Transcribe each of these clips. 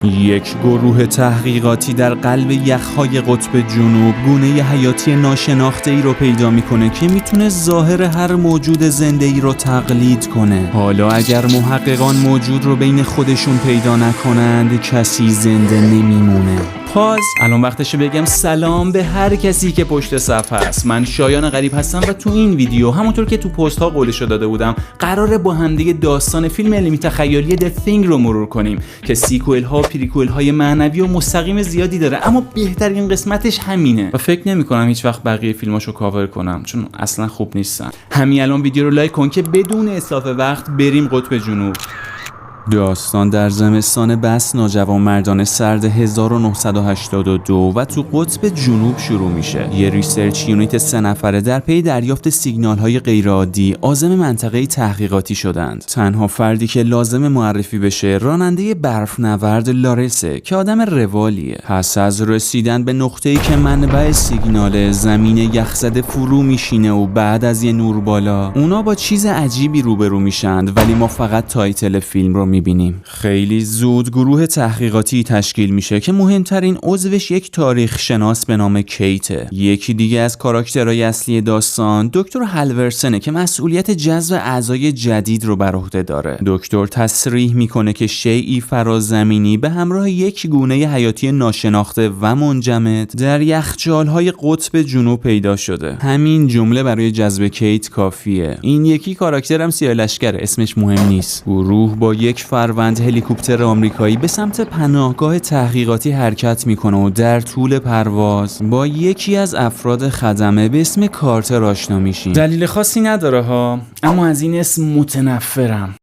یک گروه تحقیقاتی در قلب یخهای قطب جنوب گونه حیاتی ناشناخته ای رو پیدا میکنه که میتونه ظاهر هر موجود زنده ای رو تقلید کنه. حالا اگر محققان موجود رو بین خودشون پیدا نکنند کسی زنده نمیمونه. الان وقتشه بگم سلام به هر کسی که پشت صف هست. من شایان غریب هستم و تو این ویدیو همونطور که تو پست ها قولشو داده بودم قراره با همدیگه داستان فیلم علمی تخیلی The Thing رو مرور کنیم که سیکوئل ها و پریکوئل های معنوی و مستقیم زیادی داره، اما بهترین قسمتش همینه و فکر نمی‌کنم هیچ وقت بقیه فیلماشو کاور کنم چون اصلا خوب نیستن. همین الان ویدیو رو لایک کن که بدون اسراف وقت بریم قطب جنوب. داستان در زمستان بس ناجوانمردانه سرد 1982 و تو قطب جنوب شروع میشه. یه ریسرچ یونیت 3 نفره در پی دریافت سیگنال‌های غیرعادی عازم منطقه تحقیقاتی شدند. تنها فردی که لازم معرفی بشه راننده برفنورد لارسه که آدم روالیه. پس از رسیدن به نقطه‌ای که منبع سیگنال زمین یخزده فرو میشینه و بعد از یه نور بالا اونا با چیز عجیبی روبرو میشند، ولی ما فقط تایتل فیلم رو میبینیم. خیلی زود گروه تحقیقاتی تشکیل میشه که مهمترین عضوش یک تاریخ شناس به نام کیته. یکی دیگه از کاراکترهای اصلی داستان دکتر هالورسنه که مسئولیت جذب اعضای جدید رو بر عهده داره. دکتر تصریح میکنه که شیئی فرازمینی به همراه یک گونه حیاتی ناشناخته و منجمد در یخچال‌های قطب جنوب پیدا شده. همین جمله برای جذب کیت کافیه. این یکی کاراکتر هم سیاه لشکره، اسمش مهم نیست. گروه با یک فروند هلیکوپتر آمریکایی به سمت پناهگاه تحقیقاتی حرکت میکنه و در طول پرواز با یکی از افراد خدمه به اسم کارتر آشنا میشیم. دلیل خاصی نداره ها، اما از این اسم متنفرم.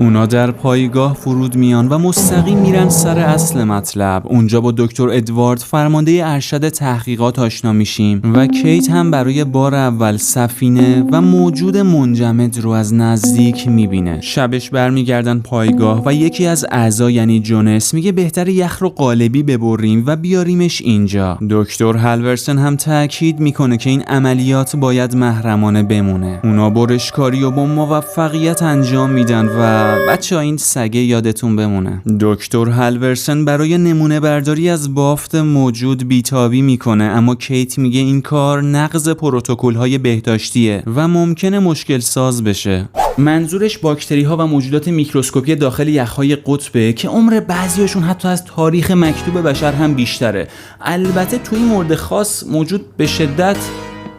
اونا در پایگاه فرود میان و مستقیم میرن سر اصل مطلب. اونجا با دکتر ادوارد فرمانده ارشد تحقیقات آشنا میشیم و کیت هم برای بار اول سفینه و موجود منجمد رو از نزدیک میبینه. شبش برمیگردن پایگاه و یکی از اعضا یعنی جونس میگه بهتر یخ رو قالبی ببریم و بیاریمش اینجا. دکتر هالورسن هم تاکید میکنه که این عملیات باید محرمانه بمونه. اونا برشکاری و با موفقیت انجام میدن و بچه‌ها این سگه یادتون بمونه. دکتر هالورسن برای نمونه برداری از بافت موجود بیتابی میکنه، اما کیت میگه این کار نقض پروتکل‌های بهداشتیه و ممکنه مشکل ساز بشه. منظورش باکتری ها و موجودات میکروسکوپی داخل یخهای قطبه که عمر بعضیاشون حتی از تاریخ مکتوب بشر هم بیشتره. البته توی این مورد خاص موجود به شدت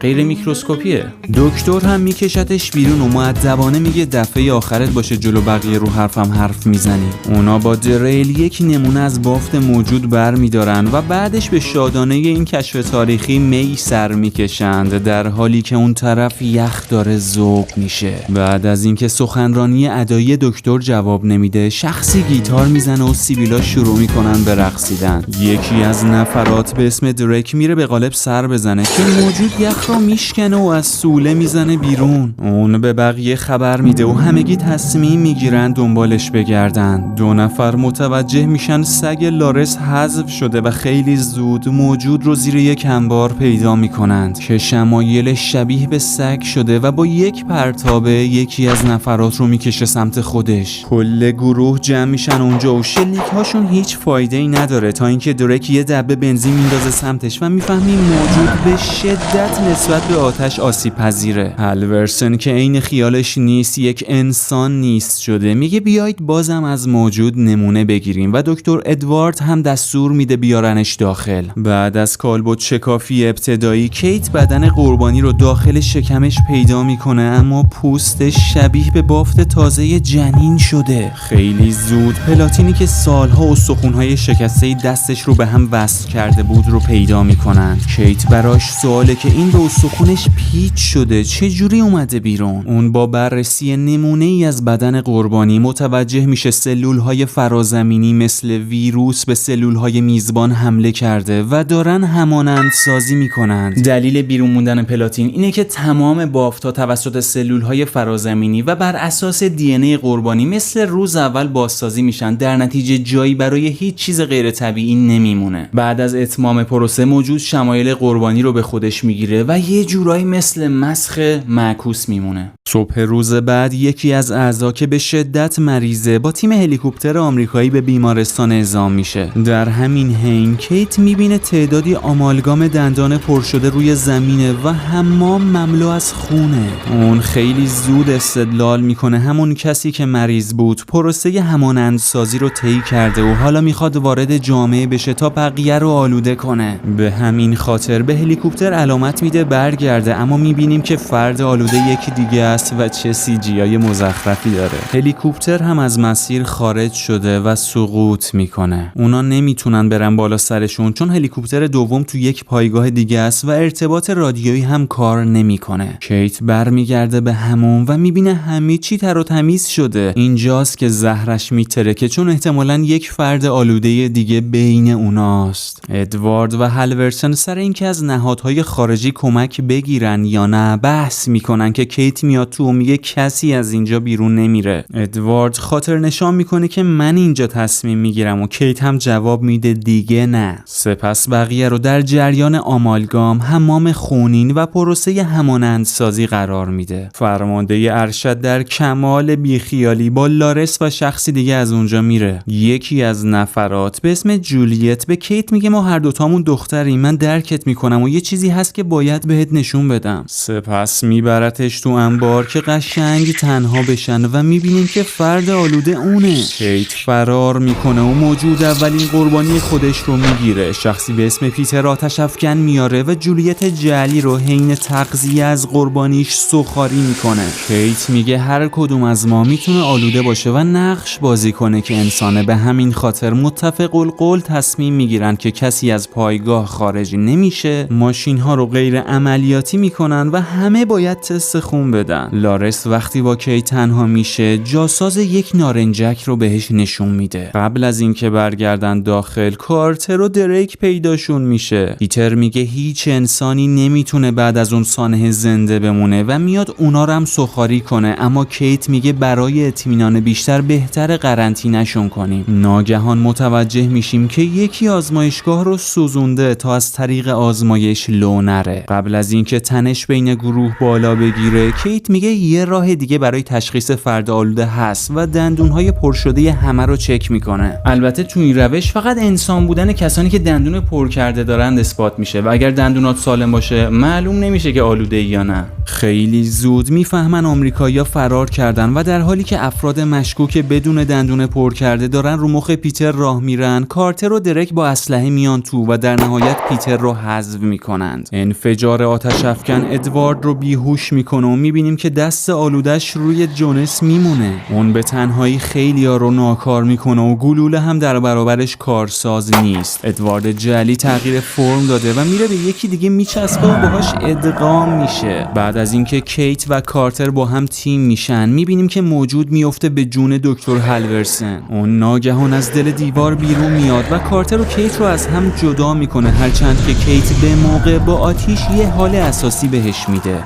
غیر میکروسکوپیه. دکتر هم میکشتش بیرون و مؤدبانه میگه دفعه آخرت باشه جلو بقیه رو حرفم حرف میزنی. اونا با دریل یک نمونه از بافت موجود بر میدارن و بعدش به شادانه این کشف تاریخی می سر میکشند، در حالی که اون طرف یخ داره ذوب میشه. بعد از اینکه سخنرانی ادایی دکتر جواب نمیده، شخصی گیتار میزنه و سیبیلا شروع میکنن به رقصیدن. یکی از نفرات به اسم درک میره به قالب سر بزنه که موجود یخ میشکنه و از سوله میزنه بیرون. اون به بقیه خبر میده و همگی تصمیم میگیرن دنبالش بگردن. 2 نفر متوجه میشن سگ لارس حذف شده و خیلی زود موجود رو زیر یک انبار پیدا میکنند که شمایلش شبیه به سگ شده و با یک پرتابه یکی از نفرات رو میکشه سمت خودش. کل گروه جمع میشن اونجا و شلیک هاشون هیچ فایده ای نداره تا اینکه درک یه دبه بنزین میندازه سمتش و میفهمیم موجود به شدت نسبت به آتش آسیب پذیره. هالورسن که عین خیالش نیست یک انسان نیست شده میگه بیایید بازم از موجود نمونه بگیریم و دکتر ادوارد هم دستور میده بیارنش داخل. بعد از کالبد شکافی ابتدایی کیت بدن قربانی رو داخل شکمش پیدا میکنه، اما پوستش شبیه به بافت تازه جنین شده. خیلی زود پلاتینی که سالها استخونهای شکسته دستش رو به هم وصل کرده بود رو پیدا میکنن. کیت براش سواله که این به استخونش پیچ شده چه جوری اومده بیرون. اون با بررسی نمونه ای از بدن قربانی متوجه میشه سلولهای فرازمینی مثل ویروس به سلولهای میزبان حمله کرده و دارن همانند سازی میکنند. دلیل بیرون موندن پلاتین اینه که تمام بافت‌ها توسط سلولهای فرازمینی و بر اساس دی ان ای قربانی مثل روز اول بازسازی میشن، در نتیجه جایی برای هیچ چیز غیر طبیعی نمیمونه. بعد از اتمام پروسه موجود شمایل قربانی رو به خودش میگیره و یه جورایی مثل مسخ معکوس میمونه. صبح روز بعد یکی از اعضا که به شدت مریضه با تیم هلیکوپتر آمریکایی به بیمارستان اعزام میشه. در همین حین کیت میبینه تعدادی آمالگام دندان پر شده روی زمینه و حمام مملو از خونه. اون خیلی زود استدلال میکنه همون کسی که مریض بود پروسه همانندسازی رو طی کرده و حالا میخواد وارد جامعه بشه تا بقیه رو آلوده کنه. به همین خاطر به هلیکوپتر علامت میده برگرده، اما میبینیم که فرد آلوده یکی دیگه است و چه CGI مزخرفی داره. هلیکوپتر هم از مسیر خارج شده و سقوط میکنه. اونا نمیتونن برن بالا سرشون چون هلیکوپتر دوم تو یک پایگاه دیگه است و ارتباط رادیویی هم کار نمیکنه. کیت برمیگرده به همون و میبینه همه چی تر و تمیز شده. اینجاست که زهرش میترکه چون احتمالاً یک فرد آلوده دیگه بین اوناست. ادوارد و هالورسن سر اینکه از نهادهای خارجی کمک بگیرن یا نه بحث میکنن که کیت میاد تو و میگه کسی از اینجا بیرون نمیره. ادوارد خاطر نشان میکنه که من اینجا تصمیم میگیرم و کیت هم جواب میده دیگه نه. سپس بقیه رو در جریان آمالگام، حمام خونین و پروسه همانندسازی قرار میده. فرمانده ارشد در کمال بیخیالی با لارس و شخصی دیگه از اونجا میره. یکی از نفرات به اسم جولیت به کیت میگه ما هر دوتامون دختریم، من درکت میکنم و یه چیزی هست که باید بهت نشون بدم. سپس میبرتش تو انبار که قشنگ تنها بشن و میبینیم که فرد آلوده اونه. کیت فرار میکنه و موجود اولین قربانی خودش رو میگیره. شخصی به اسم پیتر آتش افکن میاره و جولیت جعلی رو حین تغذیه از قربانیش سوخاری میکنه. کیت میگه هر کدوم از ما میتونه آلوده باشه و نقش بازی کنه که انسانه. به همین خاطر متفق القول تصمیم میگیرن که کسی از پایگاه خارج نمیشه، ماشین ها رو غیر عملیاتی میکنن و همه باید تست خون بدن. لارس وقتی با کیت تنها میشه جاساز یک نارنجک رو بهش نشون میده. قبل از اینکه برگردن داخل کارتر و دریک پیداشون میشه. پیتر میگه هیچ انسانی نمیتونه بعد از اون سانحه زنده بمونه و میاد اونا رو هم سوخاری کنه، اما کیت میگه برای اطمینان بیشتر بهتر قرنطینه‌شون کنیم. ناگهان متوجه میشیم که یکی آزمایشگاه رو سوزونده تا از طریق آزمایش لو نره. قبل از اینکه تنش بین گروه بالا بگیره کیت میگه یه راه دیگه برای تشخیص فرد آلوده هست و دندونهای پر شده همه رو چک میکنه. البته تو این روش فقط انسان بودن کسانی که دندون پر کرده دارند اثبات میشه و اگر دندونات سالم باشه معلوم نمیشه که آلوده یا نه. خیلی زود میفهمن آمریکایی‌ها فرار کردن و در حالی که افراد مشکوک بدون دندون پر کرده دارن رو مخ پیتر راه میرن، کارتر و درک با اسلحه میان تو و در نهایت پیتر رو حذف میکنند. انفجار آتش افکن ادوارد رو بیهوش میکنه و میبینیم که دست آلودش روی جونس میمونه. اون به تنهایی خیلی‌ها رو ناکار میکنه و گلوله هم در برابرش کارساز نیست. ادوارد جعلی تغییر فرم داده و میره به یکی دیگه میچسبه و باهاش ادغام میشه. بعد از اینکه کیت و کارتر با هم تیم میشن میبینیم که موجود میفته به جون دکتر هالورسن. اون ناگهان از دل دیوار بیرون میاد و کارتر و کیت رو از هم جدا میکنه، هرچند که کیت به موقع با آتیش یه حال اساسی بهش میده.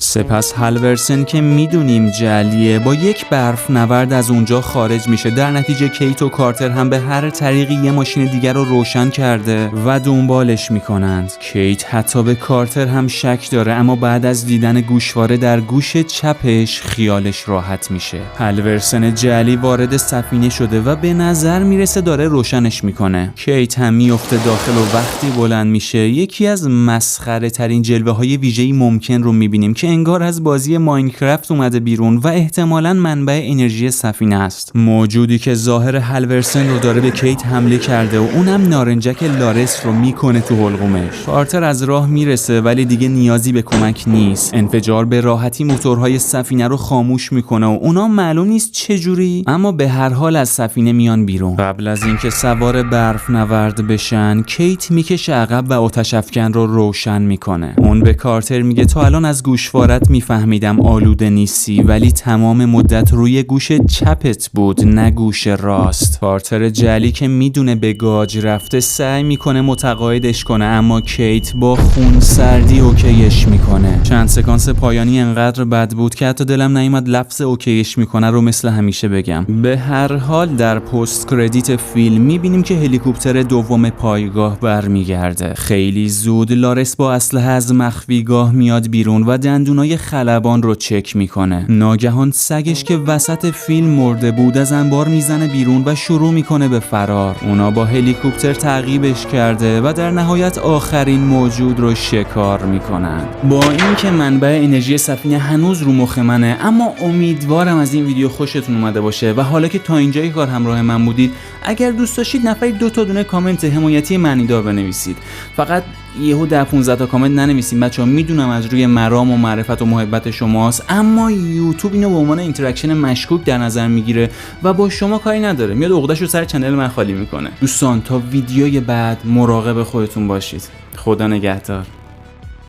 سپس هالورسن که میدونیم جعلیه با یک برف نورد از اونجا خارج میشه. در نتیجه کیت و کارتر هم به هر طریقی یه ماشین دیگر رو روشن کرده و دنبالش میکنند. کیت حتی به کارتر هم شک داره، اما بعد از دیدن گوشواره در گوش چپش خیالش راحت میشه. هالورسن جعلی وارد سفینه شده و به نظر میرسه داره روشنش میکنه. کیت هم میفته داخل و وقتی بلند میشه یکی از مسخره ترین جلوه های ویژه‌ای ممکن رو میبینیم که انگار از بازی ماینکرافت اومده بیرون و احتمالاً منبع انرژی سفینه است. موجودی که ظاهر هالورسن رو داره به کیت حمله کرده و اونم نارنجک لارس رو میکنه تو حلقومش. کارتر از راه میرسه ولی دیگه نیازی به کمک نیست. انفجار به راحتی موتورهای سفینه رو خاموش میکنه و اونا معلوم نیست چجوری، اما به هر حال از سفینه میان بیرون. قبل از اینکه سوار برف نورد بشن کیت میکشه عقب و آتش افکن رو روشن میکنه. اون به کارتر میگه تا الان از گوشواره اشارت میفهمیدم آلوده نیستی، ولی تمام مدت روی گوش چپت بود نه گوش راست. کارتر جلی که میدونه به گاج رفته سعی میکنه متقاعدش کنه، اما کیت با خون سردی اوکیش میکنه. چند سکانس پایانی انقدر بد بود که حتی دلم نیومد لفظ اوکیش میکنه رو مثل همیشه بگم. به هر حال در پست کردیت فیلم میبینیم که هلیکوپتر دوم پایگاه برمیگرده. خیلی زود لارس با اسلحه از مخفیگاه میاد بیرون و دندونای خلبان رو چک میکنه. ناگهان سگش که وسط فیلم مرده بود از انبار میزنه بیرون و شروع میکنه به فرار. اونا با هلیکوپتر تعقیبش کرده و در نهایت آخرین موجود رو شکار میکنن. با اینکه منبع انرژی سفینه هنوز رو مخ منه، اما امیدوارم از این ویدیو خوشتون اومده باشه و حالا که تا اینجای کار همراه من بودید، اگر دوست داشتید نفری 2 تا دونه کامنت حمایتی معنیدار بنویسید. فقط یهو 10-15 تا کامنت ننویسید بچه‌ها، میدونم از روی مرام و معرفت و محبت شماست، اما یوتیوب اینو به عنوان اینتراکشن مشکوک در نظر میگیره و با شما کاری نداره، میاد عقده‌شو سر کانال من خالی میکنه. دوستان تا ویدیوی بعد مراقب خودتون باشید. خدا نگهدار.